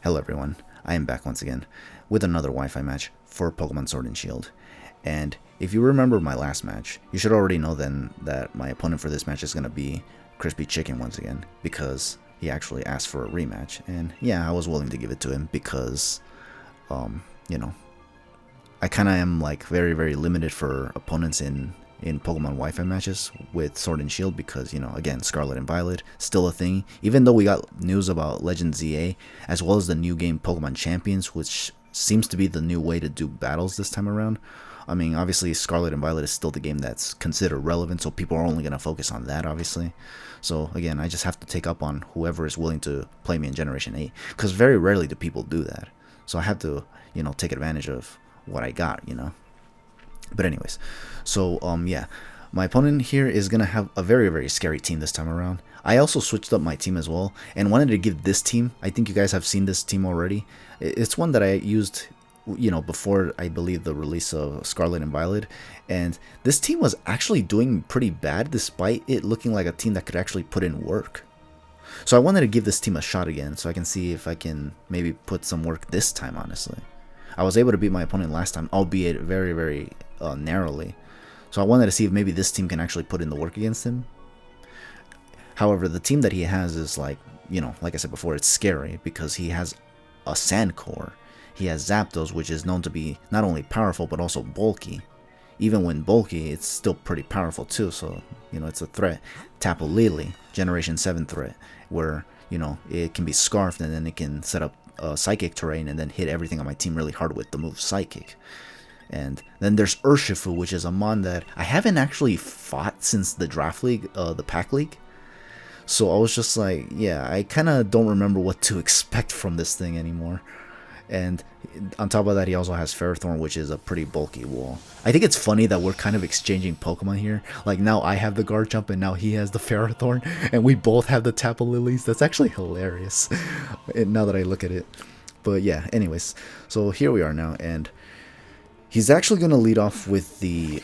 Hello everyone, I am back once again with another Wi-Fi match for Pokemon Sword and Shield. And if you remember my last match, you should already know then that my opponent for this match is going to be ChrispyChicken once again, because he actually asked for a rematch. And yeah, I was willing to give it to him because, you know, I kind of am like very limited for opponents in Pokemon Wi-Fi matches with Sword and Shield because, you know, again, Scarlet and Violet, still a thing. Even though we got news about Legend ZA, as well as the new game Pokemon Champions, which seems to be the new way to do battles this time around. I mean, obviously, Scarlet and Violet is still the game that's considered relevant, so people are only going to focus on that, obviously. So, again, I just have to take up on whoever is willing to play me in Generation 8, because very rarely do people do that. So I have to, you know, take advantage of what I got, you know. But anyways, so yeah, my opponent here is gonna have a very scary team this time around. I also switched up my team as well and wanted to give this team, I think you guys have seen this team already. It's one that I used, you know, before I believe the release of Scarlet and Violet, and this team was actually doing pretty bad despite it looking like a team that could actually put in work. So I wanted to give this team a shot again so I can see if I can maybe put some work this time, honestly. I was able to beat my opponent last time, albeit very narrowly. So I wanted to see if maybe this team can actually put in the work against him. However, the team that he has is like, you know, like I said before, it's scary because he has a Sand Core. He has Zapdos, which is known to be not only powerful but also bulky. Even when bulky, it's still pretty powerful too, so, you know, it's a threat. Tapu Lele, Generation 7 threat, where, you know, it can be scarfed and then it can set up psychic terrain and then hit everything on my team really hard with the move Psychic. And then there's Urshifu, which is a mon that I haven't actually fought since the draft league, the pack league. So I was just like, yeah, I kind of don't remember what to expect from this thing anymore. And on top of that, he also has Ferrothorn, which is a pretty bulky wall. I think it's funny that we're kind of exchanging Pokemon here. Like, now I have the Garchomp and now he has the Ferrothorn, and we both have the Tapu Lilies. That's actually hilarious now that I look at it. But yeah, anyways, so here we are now, and he's actually going to lead off with the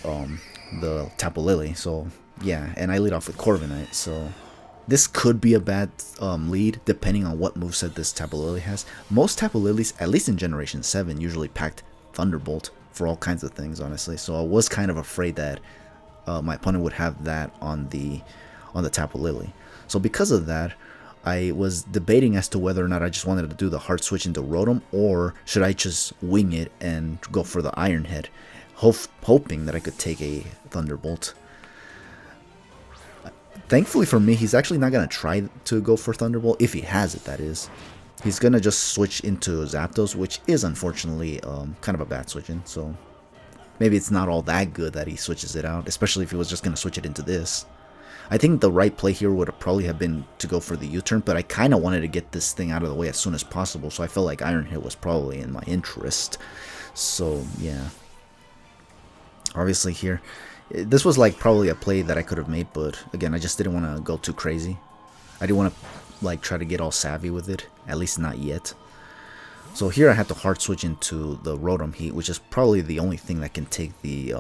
Tapu Lele. So yeah, and I lead off with Corviknight, so this could be a bad lead, depending on what moveset this Tapu Lele has. Most Tapu Lele's, at least in Generation 7, usually packed Thunderbolt for all kinds of things, honestly. So I was kind of afraid that my opponent would have that on the Tapu Lele. So because of that, I was debating as to whether or not I just wanted to do the hard switch into Rotom, or should I just wing it and go for the Iron Head, hoping that I could take a Thunderbolt. Thankfully for me, he's actually not going to try to go for Thunderbolt, if he has it, that is. He's going to just switch into Zapdos, which is unfortunately kind of a bad switch in, so maybe it's not all that good that he switches it out, especially if he was just going to switch it into this. I think the right play here would probably have been to go for the U-turn, but I kind of wanted to get this thing out of the way as soon as possible, so I felt like Iron Hit was probably in my interest. So, yeah. Obviously here, this was like probably a play that I could have made, but again, I just didn't want to go too crazy. I didn't want to like try to get all savvy with it, at least not yet. So here I had to hard switch into the Rotom Heat, which is probably the only thing that can take the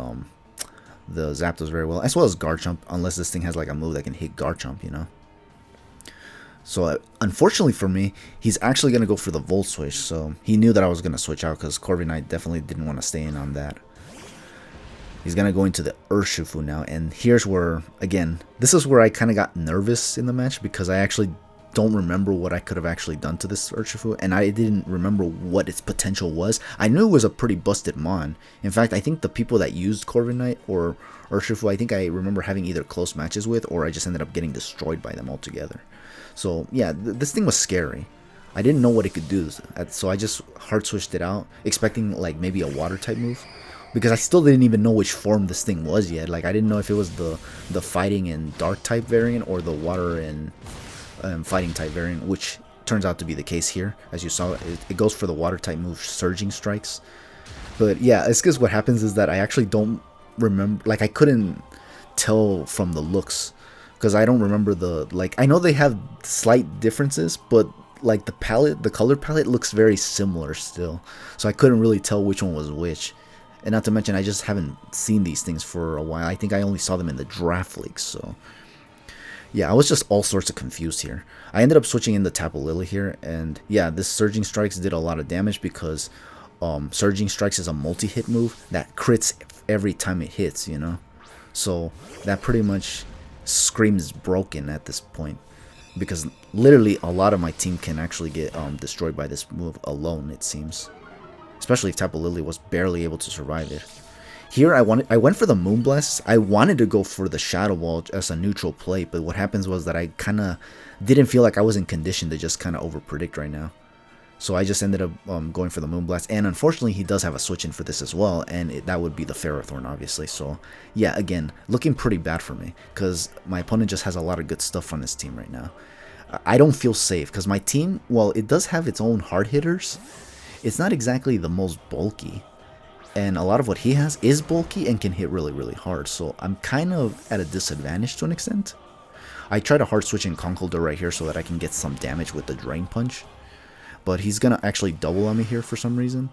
Zapdos very well, as well as Garchomp, unless this thing has like a move that can hit Garchomp, you know. So unfortunately for me, he's actually going to go for the Volt Switch, so he knew that I was going to switch out because Corviknight definitely didn't want to stay in on that. He's going to go into the Urshifu now, and here's where, again, this is where I kind of got nervous in the match because I actually don't remember what I could have actually done to this Urshifu, and I didn't remember what its potential was. I knew it was a pretty busted mon. In fact, I think the people that used Corviknight or Urshifu, I think I remember having either close matches with, or I just ended up getting destroyed by them altogether. So yeah, this thing was scary. I didn't know what it could do, so I just hard switched it out, expecting like maybe a water type move. Because I still didn't even know which form this thing was yet. Like, I didn't know if it was the fighting and dark type variant or the water and fighting type variant, which turns out to be the case here. As you saw, it goes for the water type move, Surging Strikes. But yeah, it's because what happens is that I actually don't remember, like, I couldn't tell from the looks. Because I don't remember like, I know they have slight differences, but like the color palette looks very similar still. So I couldn't really tell which one was which. And not to mention, I just haven't seen these things for a while. I think I only saw them in the draft league, so Yeah, I was just all sorts of confused here. I ended up switching in the Tapu Lily here, and yeah, this Surging Strikes did a lot of damage because Surging Strikes is a multi-hit move that crits every time it hits, you know? So that pretty much screams broken at this point. Because literally a lot of my team can actually get destroyed by this move alone, it seems. Especially if Tapu Lily was barely able to survive it. Here I went for the Moonblast. I wanted to go for the Shadow Ball as a neutral play, but what happens was that I kind of didn't feel like I was in condition to just kind of overpredict right now. So I just ended up going for the Moonblast, and unfortunately he does have a switch in for this as well, and that would be the Ferrothorn, obviously. So yeah, again, looking pretty bad for me, because my opponent just has a lot of good stuff on his team right now. I don't feel safe, because my team, while it does have its own hard hitters, it's not exactly the most bulky. And a lot of what he has is bulky and can hit really, really hard. So I'm kind of at a disadvantage to an extent. I try to hard switch in Conkeldurr right here so that I can get some damage with the Drain Punch. But he's going to actually double on me here for some reason.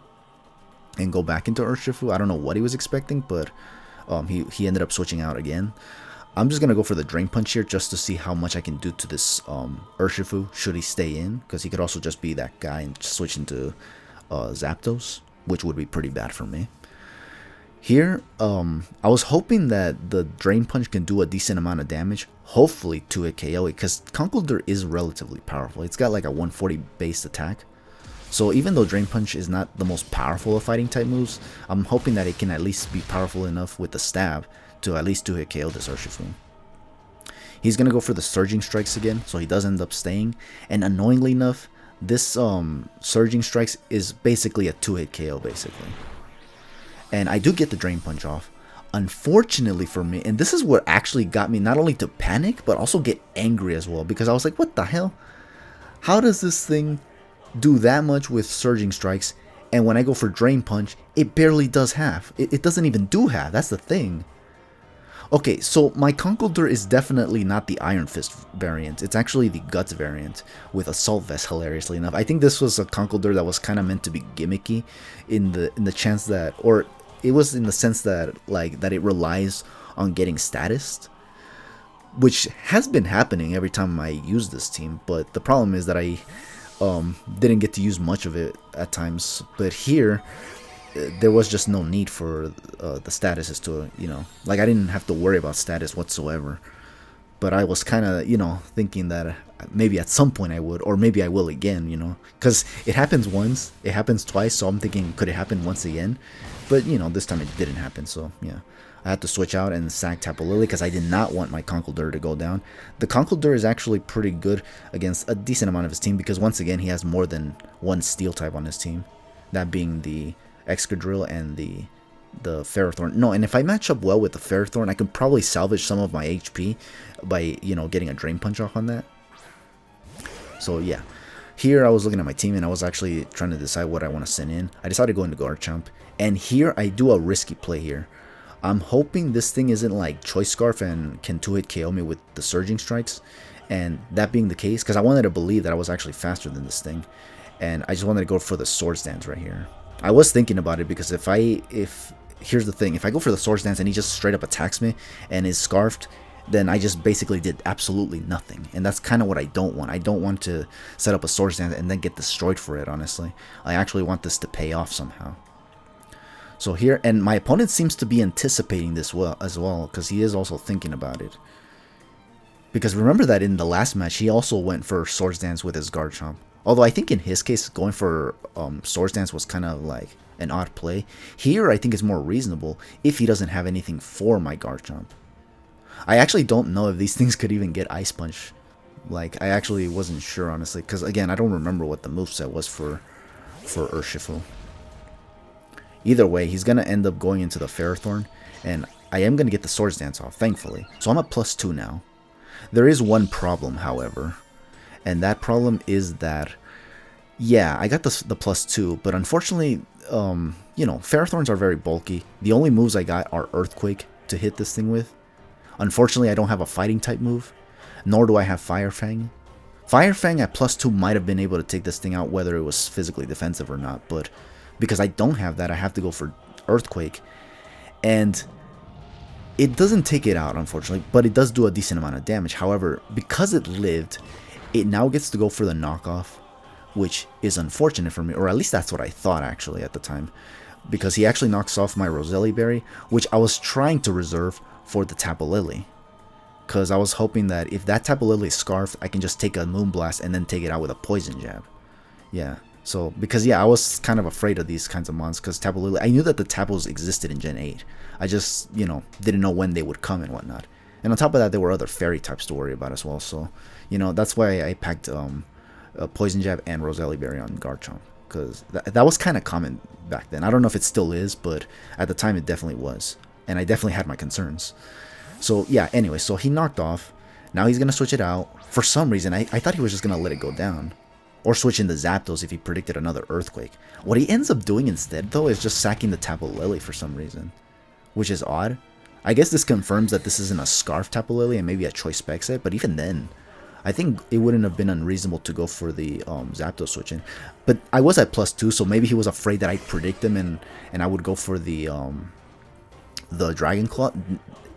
And go back into Urshifu. I don't know what he was expecting, but he ended up switching out again. I'm just going to go for the Drain Punch here just to see how much I can do to this Urshifu should he stay in. Because he could also just be that guy and switch into Zapdos, which would be pretty bad for me. Here, I was hoping that the Drain Punch can do a decent amount of damage, hopefully to a KO it, because Conkeldurr is relatively powerful. It's got like a 140 base attack. So even though Drain Punch is not the most powerful of fighting type moves, I'm hoping that it can at least be powerful enough with the stab to at least 2-hit KO this Urshifu. He's going to go for the Surging Strikes again, so he does end up staying. And annoyingly enough, this Surging Strikes is basically a 2-hit KO basically. And I do get the Drain Punch off. Unfortunately for me, and this is what actually got me not only to panic, but also get angry as well. Because I was like, what the hell? How does this thing do that much with Surging Strikes? And when I go for Drain Punch, it barely does half. It doesn't even do half. That's the thing. Okay, so my Conkeldurr is definitely not the Iron Fist variant. It's actually the Guts variant with Assault Vest, hilariously enough. I think this was a Conkeldurr that was kind of meant to be gimmicky in the chance that, or it was in the sense that, like, that it relies on getting status, which has been happening every time I use this team. But the problem is that I didn't get to use much of it at times. But here, there was just no need for the statuses to, you know, like I didn't have to worry about status whatsoever. But I was kind of, you know, thinking that maybe at some point I would, or maybe I will again, you know, because it happens once, it happens twice, so I'm thinking, could it happen once again? But, you know, this time it didn't happen, so yeah. I had to switch out and sack Tapu Lily because I did not want my Conkeldurr to go down. The Conkeldurr is actually pretty good against a decent amount of his team because, once again, he has more than one Steel type on his team. That being the Excadrill and the Ferrothorn. No, and if I match up well with the Ferrothorn, I can probably salvage some of my HP by, you know, getting a Drain Punch off on that. So, yeah. Here, I was looking at my team, and I was actually trying to decide what I want to send in. I decided to go into Garchomp. And here, I do a risky play here. I'm hoping this thing isn't like Choice Scarf and can 2-hit KO me with the Surging Strikes. And that being the case, because I wanted to believe that I was actually faster than this thing. And I just wanted to go for the Swords Dance right here. I was thinking about it because here's the thing. If I go for the Swords Dance and he just straight up attacks me and is Scarfed, then I just basically did absolutely nothing. And that's kind of what I don't want. I don't want to set up a Swords Dance and then get destroyed for it, honestly. I actually want this to pay off somehow. So here, and my opponent seems to be anticipating this as well, because he is also thinking about it. Because remember that in the last match, he also went for Swords Dance with his Garchomp. Although I think in his case, going for Swords Dance was kind of like an odd play. Here, I think it's more reasonable if he doesn't have anything for my Garchomp. I actually don't know if these things could even get Ice Punch. Like, I actually wasn't sure, honestly, because again, I don't remember what the moveset was for Urshifu. Either way, he's going to end up going into the Ferrothorn, and I am going to get the Swords Dance off, thankfully. So I'm at +2 now. There is one problem, however, and that problem is that, yeah, I got the +2, but unfortunately, you know, Ferrothorns are very bulky. The only moves I got are Earthquake to hit this thing with. Unfortunately, I don't have a fighting type move, nor do I have Fire Fang. Fire Fang at +2 might have been able to take this thing out, whether it was physically defensive or not, but because I don't have that, I have to go for Earthquake. And It doesn't take it out, unfortunately, but it does do a decent amount of damage. However, because it lived, it now gets to go for the knockoff, which is unfortunate for me, or at least that's what I thought actually at the time, because he actually knocks off my Roselli Berry, which I was trying to reserve for the Tapu Lily, because I was hoping that if that Tapu Lily is scarfed, I can just take a Moonblast and then take it out with a Poison Jab. Yeah, so, because yeah, I was kind of afraid of these kinds of mons, because Tapu Lily, I knew that the Tapus existed in Gen 8, I just, you know, didn't know when they would come and whatnot. And on top of that, there were other fairy types to worry about as well, so, you know, that's why I packed Poison Jab and Roselli Berry on Garchomp, because that was kind of common back then. I don't know if it still is, but at the time it definitely was, and I definitely had my concerns. So yeah, anyway, so he knocked off. Now he's gonna switch it out. For some reason, I thought he was just gonna let it go down, or switch into Zapdos if he predicted another Earthquake. What he ends up doing instead, though, is just sacking the Tapu Lily for some reason, which is odd. I guess this confirms that this isn't a Scarf Tapu Lily and maybe a Choice Spec set, but even then, I think it wouldn't have been unreasonable to go for the Zapdos switch-in. But I was at +2, so maybe he was afraid that I'd predict him and I would go for the Dragon Claw.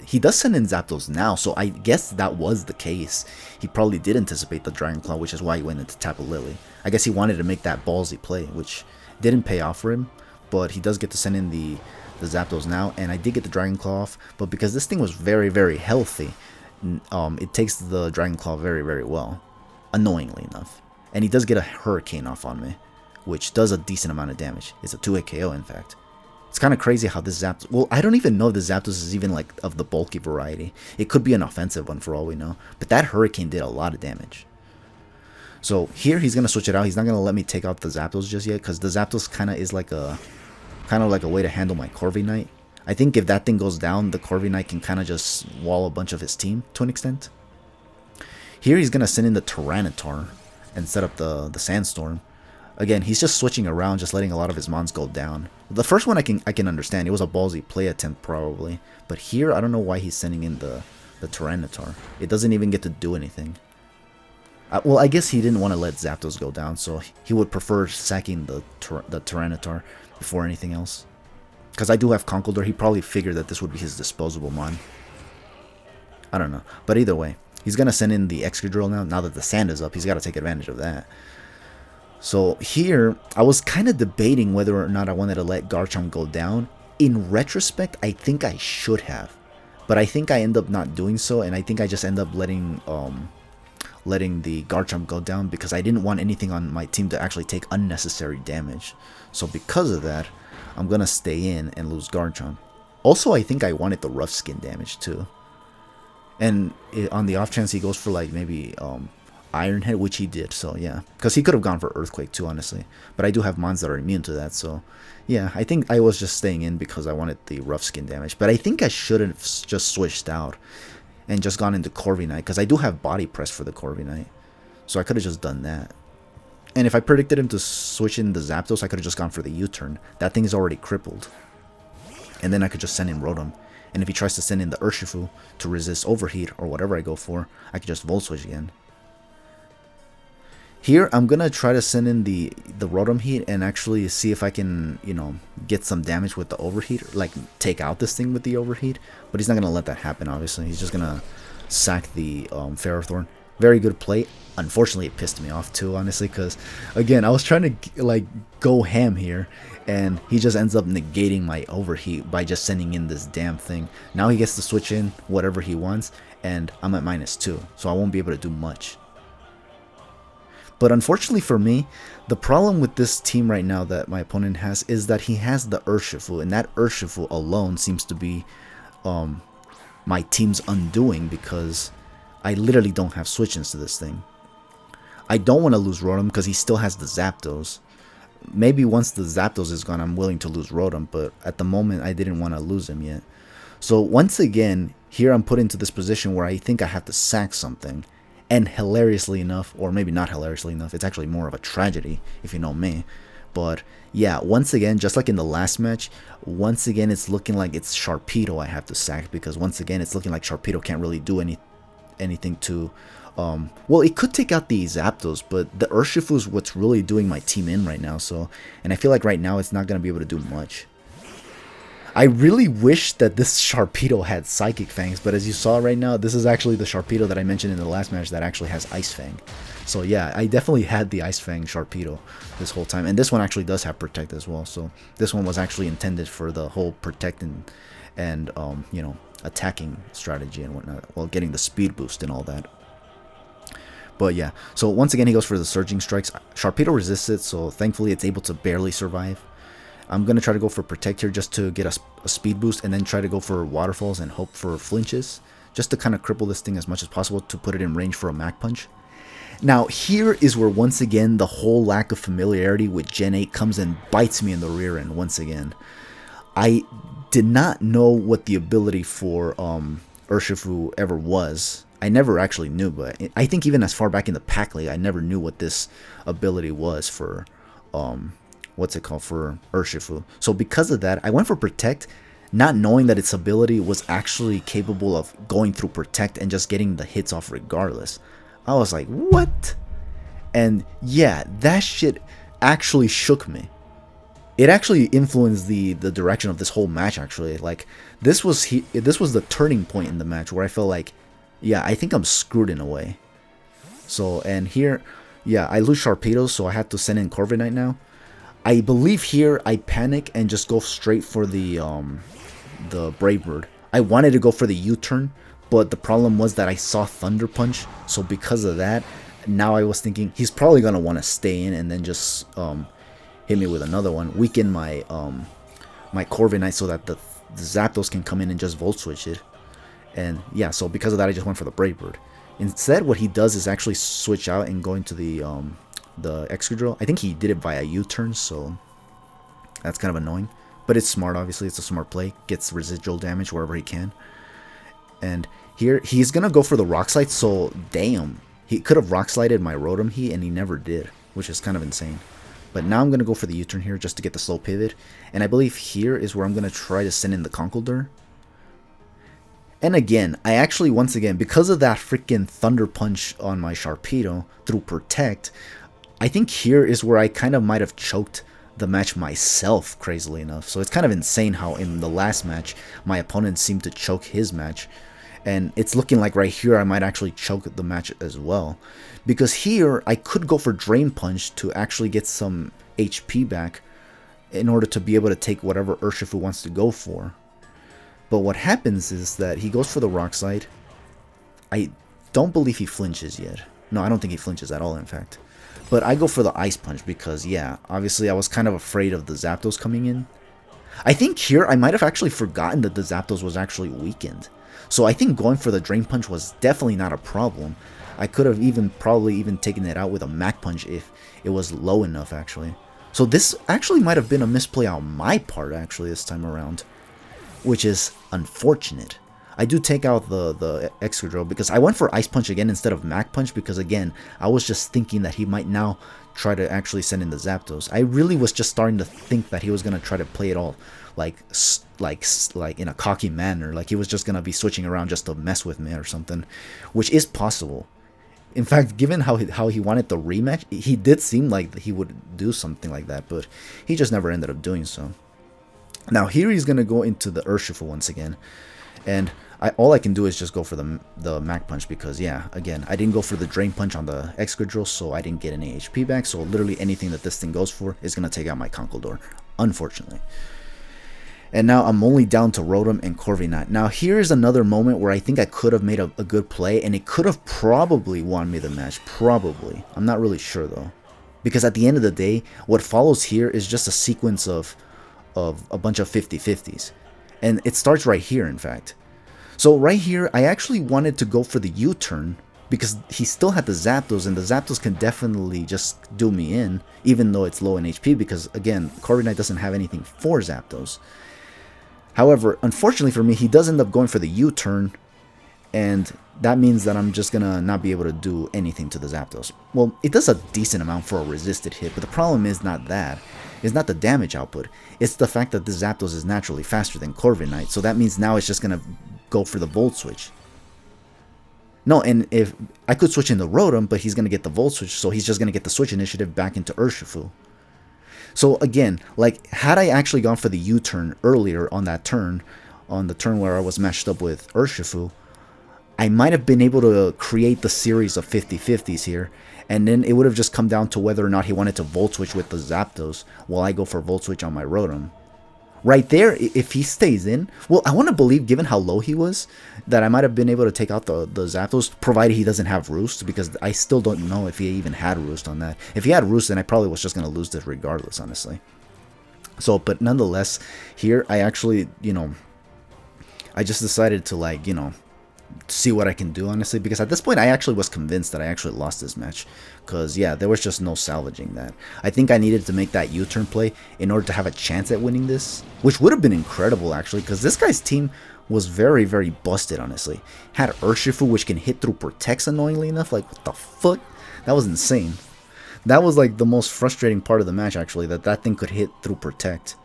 He does send in Zapdos now, so I guess that was the case. He probably did anticipate the Dragon Claw, which is why he went into Tapu Lily. I guess he wanted to make that ballsy play, which didn't pay off for him, but he does get to send in the Zapdos now, and I did get the Dragon Claw off, but because this thing was very, very healthy, it takes the Dragon Claw very, very well, annoyingly enough. And he does get a Hurricane off on me, which does a decent amount of damage. It's a 2-hit KO, in fact. It's kind of crazy how this Zapdos... Well, I don't even know if the Zapdos is even, like, of the bulky variety. It could be an offensive one for all we know. But that Hurricane did a lot of damage. So, here he's going to switch it out. He's not going to let me take out the Zapdos just yet, because the Zapdos kind of is like a... kind of like a way to handle my Corviknight. I think if that thing goes down, the Corviknight can kind of just wall a bunch of his team to an extent. Here he's going to send in the Tyranitar and set up the Sandstorm. Again, he's just switching around, just letting a lot of his mons go down. The first one I can understand. It was a ballsy play attempt probably. But here, I don't know why he's sending in the Tyranitar. It doesn't even get to do anything. Well, I guess he didn't want to let Zapdos go down, so he would prefer sacking the Tyranitar before anything else. Because I do have Conkeldurr, he probably figured that this would be his disposable mon. I don't know. But either way, he's going to send in the Excadrill now that the sand is up. He's got to take advantage of that. So here, I was kind of debating whether or not I wanted to let Garchomp go down. In retrospect, I think I should have. But I think I end up not doing so, and I think I just end up letting the Garchomp go down because I didn't want anything on my team to actually take unnecessary damage. So because of that, I'm going to stay in and lose Garchomp. Also, I think I wanted the rough skin damage too. And on the off chance he goes for like maybe Iron Head, which he did, so yeah. Because he could have gone for Earthquake too, honestly. But I do have mons that are immune to that, so yeah. I think I was just staying in because I wanted the rough skin damage. But I think I should have just switched out and just gone into Corviknight, because I do have Body Press for the Corviknight. So I could have just done that. And if I predicted him to switch in the Zapdos, I could have just gone for the U-turn. That thing is already crippled. And then I could just send in Rotom. And if he tries to send in the Urshifu to resist Overheat or whatever I go for, I could just Volt Switch again. Here, I'm going to try to send in the Rotom Heat and actually see if I can, you know, get some damage with the Overheat. Like, take out this thing with the Overheat. But he's not going to let that happen, obviously. He's just going to sack the Ferrothorn. Very good play. Unfortunately, it pissed me off too, honestly, because, again, I was trying to, like, go ham here, and he just ends up negating my Overheat by just sending in this damn thing. Now he gets to switch in whatever he wants, and I'm at -2, so I won't be able to do much. But unfortunately for me, the problem with this team right now that my opponent has is that he has the Urshifu, and that Urshifu alone seems to be my team's undoing, because I literally don't have switch-ins to this thing. I don't want to lose Rotom because he still has the Zapdos. Maybe once the Zapdos is gone, I'm willing to lose Rotom, but at the moment, I didn't want to lose him yet. So once again, here I'm put into this position where I think I have to sack something. And hilariously enough, or maybe not hilariously enough, it's actually more of a tragedy, if you know me. But yeah, once again, just like in the last match, once again, it's looking like it's Sharpedo I have to sack, because once again, it's looking like Sharpedo can't really do anything to... well, it could take out the Zapdos, but the Urshifu is what's really doing my team in right now, so... And I feel like right now, it's not going to be able to do much. I really wish that this Sharpedo had Psychic Fangs, but as you saw right now, this is actually the Sharpedo that I mentioned in the last match that actually has Ice Fang. So yeah, I definitely had the Ice Fang Sharpedo this whole time. And this one actually does have Protect as well. So this one was actually intended for the whole Protect and you know, attacking strategy and whatnot, while getting the speed boost and all that. But yeah, so once again, he goes for the Surging Strikes. Sharpedo resists it, so thankfully it's able to barely survive. I'm going to try to go for Protect here just to get a speed boost, and then try to go for Waterfalls and hope for flinches, just to kind of cripple this thing as much as possible to put it in range for a Mach Punch. Now, here is where once again the whole lack of familiarity with Gen 8 comes and bites me in the rear end once again. I did not know what the ability for Urshifu ever was. I never actually knew, but I think even as far back in the Pack League, I never knew what this ability was for, what's it called, for Urshifu. So because of that, I went for Protect, not knowing that its ability was actually capable of going through Protect and just getting the hits off regardless. I was like, what? And yeah, that shit actually shook me. It actually influenced the direction of this whole match, actually. Like, this was the turning point in the match where I felt like, yeah, I think I'm screwed in a way. So, and here, yeah, I lose Sharpedo, so I had to send in Corviknight now. I believe here I panic and just go straight for the Brave Bird. I wanted to go for the U-turn, but the problem was that I saw Thunder Punch, so because of that, now I was thinking he's probably going to want to stay in and then just hit me with another one, weaken my my Corviknight so that the Zapdos can come in and just Volt Switch it. And yeah, so because of that, I just went for the Brave Bird. Instead, what he does is actually switch out and go into the Excadrill. I think he did it via U-turn, so that's kind of annoying. But it's smart, obviously. It's a smart play. Gets residual damage wherever he can. And here, he's going to go for the Rock Slide, so damn. He could have Rock Slided my Rotom Heat, and he never did, which is kind of insane. But now I'm going to go for the U-turn here just to get the slow pivot. And I believe here is where I'm going to try to send in the Conkeldurr. And again, I actually, once again, because of that freaking Thunder Punch on my Sharpedo through Protect, I think here is where I kind of might have choked the match myself, crazily enough. So it's kind of insane how in the last match, my opponent seemed to choke his match. And it's looking like right here I might actually choke the match as well. Because here, I could go for Drain Punch to actually get some HP back in order to be able to take whatever Urshifu wants to go for. But what happens is that he goes for the Rock Slide. I don't believe he flinches yet. No, I don't think he flinches at all, in fact. But I go for the Ice Punch because, yeah, obviously I was kind of afraid of the Zapdos coming in. I think here I might have actually forgotten that the Zapdos was actually weakened. So I think going for the Drain Punch was definitely not a problem. I could have probably even taken it out with a Mach Punch if it was low enough, actually. So this actually might have been a misplay on my part, actually, this time around, which is unfortunate. I do take out the Excadrill because I went for Ice Punch again instead of Mach Punch because, again, I was just thinking that he might now try to actually send in the Zapdos. I really was just starting to think that he was going to try to play it all like in a cocky manner, like he was just going to be switching around just to mess with me or something, which is possible. In fact, given how he wanted the rematch, he did seem like he would do something like that, but he just never ended up doing so. Now here he's going to go into the Urshifu once again, and all I can do is just go for the Mach Punch because, yeah, again, I didn't go for the Drain Punch on the Excadrill, so I didn't get any HP back, so literally anything that this thing goes for is going to take out my Conkeldurr, unfortunately. And now I'm only down to Rotom and Corviknight. Now here's another moment where I think I could have made a good play, and it could have probably won me the match, probably. I'm not really sure though, because at the end of the day, what follows here is just a sequence of a bunch of 50-50s, and it starts right here, in fact. So right here, I actually wanted to go for the U-turn because he still had the Zapdos, and the Zapdos can definitely just do me in, even though it's low in HP, because again, Corviknight doesn't have anything for Zapdos. However, unfortunately for me, he does end up going for the U-turn, and that means that I'm just gonna not be able to do anything to the Zapdos. Well, it does a decent amount for a resisted hit, but the problem is not that. It's not the damage output. It's the fact that the Zapdos is naturally faster than Corviknight, so that means now it's just gonna go for the Volt Switch. No, and if I could switch into Rotom, but he's gonna get the Volt Switch, so he's just gonna get the Switch initiative back into Urshifu. So again, like, had I actually gone for the U-turn earlier on that turn, on the turn where I was matched up with Urshifu, I might have been able to create the series of 50-50s here, and then it would have just come down to whether or not he wanted to Volt Switch with the Zapdos while I go for Volt Switch on my Rotom. Right there, if he stays in, well, I want to believe, given how low he was, that I might have been able to take out the Zapdos, provided he doesn't have Roost, because I still don't know if he even had Roost on that. If he had Roost, then I probably was just going to lose this regardless, honestly. So, but nonetheless, here, I actually, I just decided to, like, see what I can do, honestly, because at this point I actually was convinced that I actually lost this match, because yeah, there was just no salvaging that. I think I needed to make that U-turn play in order to have a chance at winning this, which would have been incredible actually, because this guy's team was very, very busted, honestly. Had Urshifu, which can hit through Protects, annoyingly enough. Like, what the fuck? That was insane. That was like the most frustrating part of the match, actually, that thing could hit through Protect.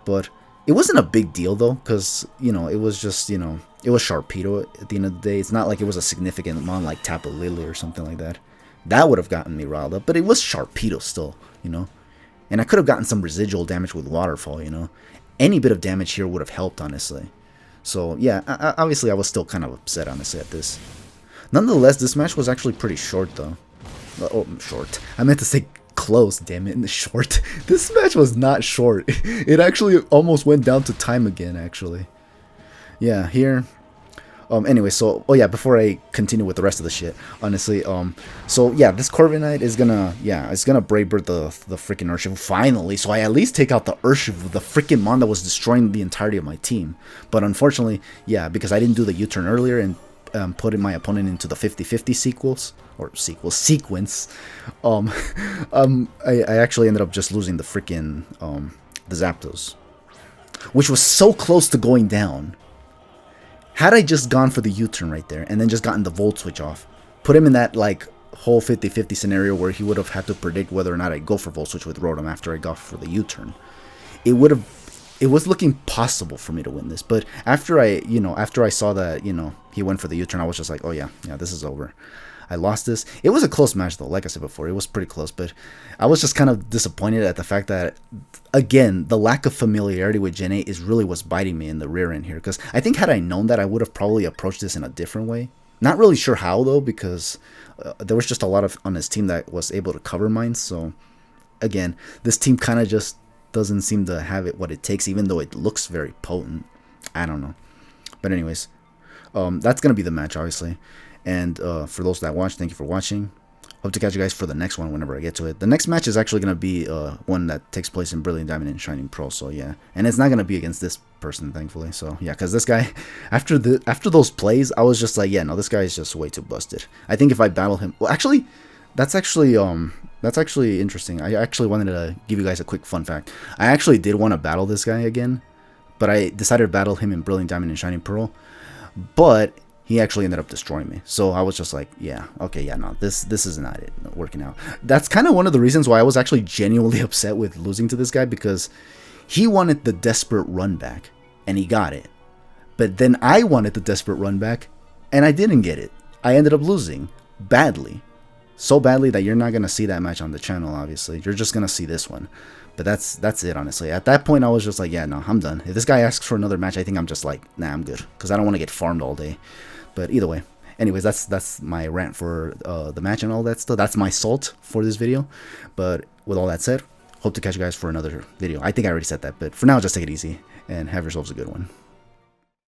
But it wasn't a big deal though, because it was just, it was Sharpedo at the end of the day. It's not like it was a significant mon like Tapu Lele or something like that. That would have gotten me riled up, but it was Sharpedo still, And I could have gotten some residual damage with Waterfall, Any bit of damage here would have helped, honestly. So, yeah, obviously I was still kind of upset, honestly, at this. Nonetheless, this match was actually pretty short, though. Oh, short. I meant to say close, damn it, in the short. This match was not short. It actually almost went down to time again, actually. Yeah, here. Anyway, so, oh yeah, before I continue with the rest of the shit, honestly, so yeah, this Corviknight is gonna, it's gonna Brave Bird the freaking Urshifu, finally, so I at least take out the Urshifu, the freaking mon that was destroying the entirety of my team. But unfortunately, yeah, because I didn't do the U-turn earlier and putting my opponent into the 50-50 sequence, I actually ended up just losing the freaking, the Zapdos, which was so close to going down. Had I just gone for the U-turn right there, and then just gotten the Volt Switch off, put him in that, like, whole 50-50 scenario where he would have had to predict whether or not I'd go for Volt Switch with Rotom after I got for the U-turn, it was looking possible for me to win this. But after I saw that, he went for the U-turn, I was just like, oh yeah, this is over. I lost this. It was a close match, though. Like I said before, it was pretty close. But I was just kind of disappointed at the fact that, again, the lack of familiarity with Gen 8 is really what's biting me in the rear end here. Because I think had I known that, I would have probably approached this in a different way. Not really sure how, though, because there was just a lot on his team that was able to cover mine. So, again, this team kind of just doesn't seem to have what it takes, even though it looks very potent. I don't know. But anyways, that's going to be the match, obviously. And for those that watch, thank you for watching. Hope to catch you guys for the next one whenever I get to it. The next match is actually going to be one that takes place in Brilliant Diamond and Shining Pearl. So yeah, and it's not going to be against this person, thankfully. So yeah, because this guy, after those plays, I was just like, yeah, no, this guy is just way too busted. I think if I battle him, well, actually, that's actually interesting. I actually wanted to give you guys a quick fun fact. I actually did want to battle this guy again, but I decided to battle him in Brilliant Diamond and Shining Pearl. But he actually ended up destroying me. So I was just like, yeah, okay, yeah, no, this is not it, working out. That's kind of one of the reasons why I was actually genuinely upset with losing to this guy, because he wanted the desperate run back, and he got it. But then I wanted the desperate run back, and I didn't get it. I ended up losing badly. So badly that you're not going to see that match on the channel, obviously. You're just going to see this one. But that's it, honestly. At that point, I was just like, yeah, no, I'm done. If this guy asks for another match, I think I'm just like, nah, I'm good. Because I don't want to get farmed all day. But either way, anyways, that's my rant for the match and all that stuff. That's my salt for this video. But with all that said, hope to catch you guys for another video. I think I already said that, but for now, just take it easy and have yourselves a good one.